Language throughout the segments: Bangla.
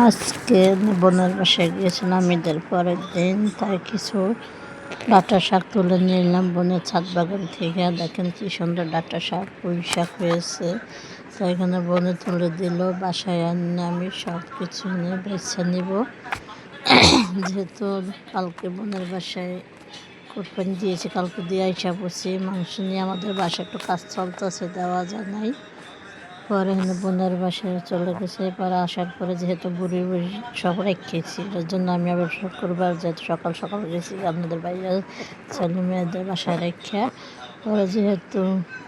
আজকে বোনের বাসায় গিয়েছিলাম ঈদের পরের দিন, তাই কিছু ডাঁটা শাক তুলে নিয়ে এলাম বোনের ছাদ বাগান থেকে। দেখেন কি সুন্দর ডাঁটা শাক, পুঁই শাক হয়েছে। তো এখানে বোনে তুলে দিল, বাসায় আনি আমি সব কিছু নিয়ে বেছে নিব। যেহেতু কালকে বোনের বাসায় কোরবানি দিয়েছি, কালকে দিয়ে আইসা পড়ছি। মাংস নিয়ে আমাদের বাসায় একটু কাজ চলতেছে, দেওয়া যায় নাই। পরে বোনের বাসায় চলে গেছে। পরে আসার পরে যেহেতু বুড়ি বুড়ি সব রেখেছি, এর জন্য আমি আবার শুক্রবার যেহেতু সকাল সকাল গেছি আপনাদের বাইরে ছেলে মেয়েদের বাসায় রেখে। পরে যেহেতু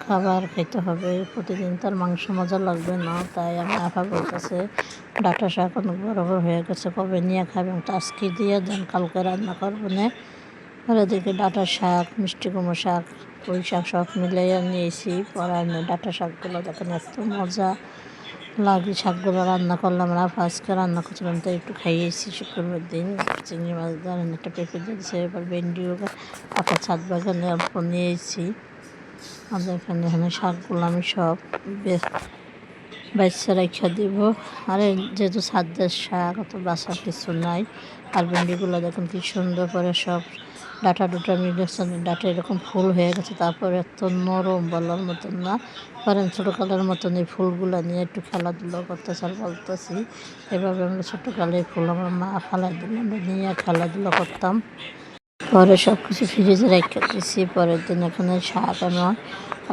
খাবার খেতে হবে, প্রতিদিন তার মাংস মজা লাগবে না, তাই আমি আফা বলতেছে ডাঁটা শাক অনেক বড় বড় হয়ে গেছে, কবে নিয়ে খাবে, তো আজকে দিয়ে দেন, কালকে রান্না করবো না। পরে দেখি ডাঁটা শাক, মিষ্টি কুমড়ো শাক, পুঁই শাক সব মিলাইয়া নিয়েছি। পরে আমি ডাঁটা শাকগুলো দেখেন এত মজা লাগে, শাকগুলো রান্না করলাম না, আজকে রান্না করছিলাম, তাই একটু খাইয়েছি শুক্রবার দিন। চিংড়ি মাছ ধরেন একটা পেঁপে দিয়েছে, এবার ভেন্ডিও পাকা ছাদ বাগানে অল্প নিয়েছি। আমাদের এখানে শাকগুলো আমি সব বাচ্চা রেখে দিব। আর যেহেতু ছাদের শাক অত বাসার কিছু নাই। আর ভেন্ডিগুলো দেখুন কি সুন্দর করে সব ডাঁটা মিলেছেন, ডাঁটা এরকম ফুল হয়ে গেছে, তারপরে এত নরম বলার মতন না। কারণ ছোটোকালের মতন এই ফুলগুলো নিয়ে একটু খেলাধুলো করতেছে। আর বলতেছি এভাবে আমরা ছোটোকালে ফুল আমার মা ফেলাই দিলে আমরা নিয়ে খেলাধুলো করতাম। পরে সব কিছু ফ্রিজে রেখে দিয়েছি। পরের দিন এখানে শাক আমার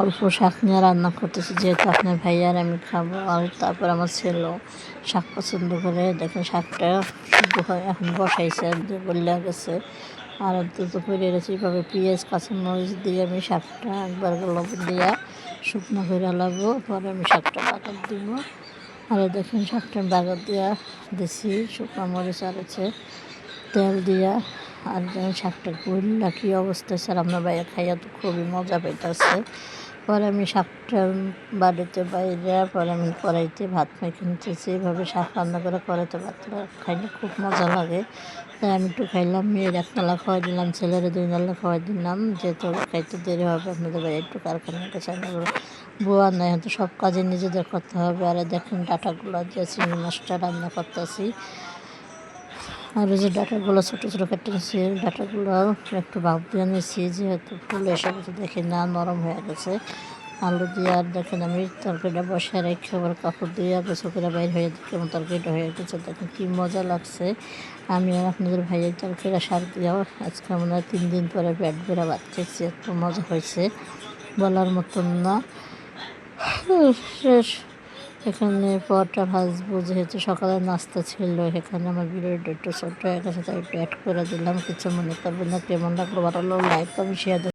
অল্প শাক নিয়ে রান্না করতেছি, যেহেতু আপনার ভাইয়ার আমি খাবো। আর তারপর আমার ছেলেও শাক পছন্দ করে। দেখেন শাকটা শুদ্ধ হয় এখন বসাইছে, গলিয়া গেছে। আর দুটো করে রেখেছি এভাবে পেঁয়াজ কাঁচামরিচ দিয়ে আমি শাকটা একবার লবণ দিয়া শুকনো করে লাগবো। পরে আমি শাকটা বাগার দিব। আর দেখেন শাকটা বাগার দিয়া দিছি শুকনো মরিচ আর তেল দিয়া। আর যেমন শাকটা করলা কী অবস্থা স্যার, আপনার ভাইয়া খাইয়া তো খুবই মজা পাইতেছে। পরে আমি শাকটা বাড়িতে বাইরে, পরে আমি কড়াইতে ভাত মেখে নিতেছি। এভাবে শাক রান্না করে কড়াইতে ভাত খাইলে খুব মজা লাগে। তাই আমি একটু খাইলাম, মেয়ের এক নালা খাওয়াই দিলাম, ছেলের 2 নালা খাওয়াই দিলাম। যেহেতু খাইতে দেরি হবে, আপনাদের ভাই একটু কারখানার কাছে বোয়া নাই, হয়তো সব কাজে নিজেদের করতে হবে। আর দেখেন ডাঁটাগুলো দিয়ে চিংড়ি মাছটা রান্না করতেছি। আর এই যে ডাঁটাগুলো ছোটো ছোটো কেটে নিয়েছি, ডাঁটাগুলো একটু ভাপ দিয়ে নিয়েছি, যেহেতু ফুল এসে গেছে দেখি না নরম হয়ে গেছে। আলু দিয়ে আর দেখেন আমি তরকারিটা বসে রেখে আবার কাপড় দিয়ে গোসল করে বাইর হয়ে দেখি আমার তরকারিটা হয়ে গেছে। দেখেন কী মজা লাগছে। আমি আর আপনাদের ভাইয়ের তরকারিটা শাক দিয়েও আজকে আমরা 3 দিন পরে পেট ভরে ভাত খেয়েছি, এত মজা হয়েছে বলার মতন না। শেষ এখানে পরোটা ভাজবো, যেহেতু সকালের নাস্তা ছিল। এখানে আমার ভিডিওটা একটু ছোট্ট হয়ে গেছে, তাই একটু অ্যাড করে দিলাম, কিছু মনে করবেন না। কেমন লাগলো ভালো লাইক কমেন্ট শেয়ার।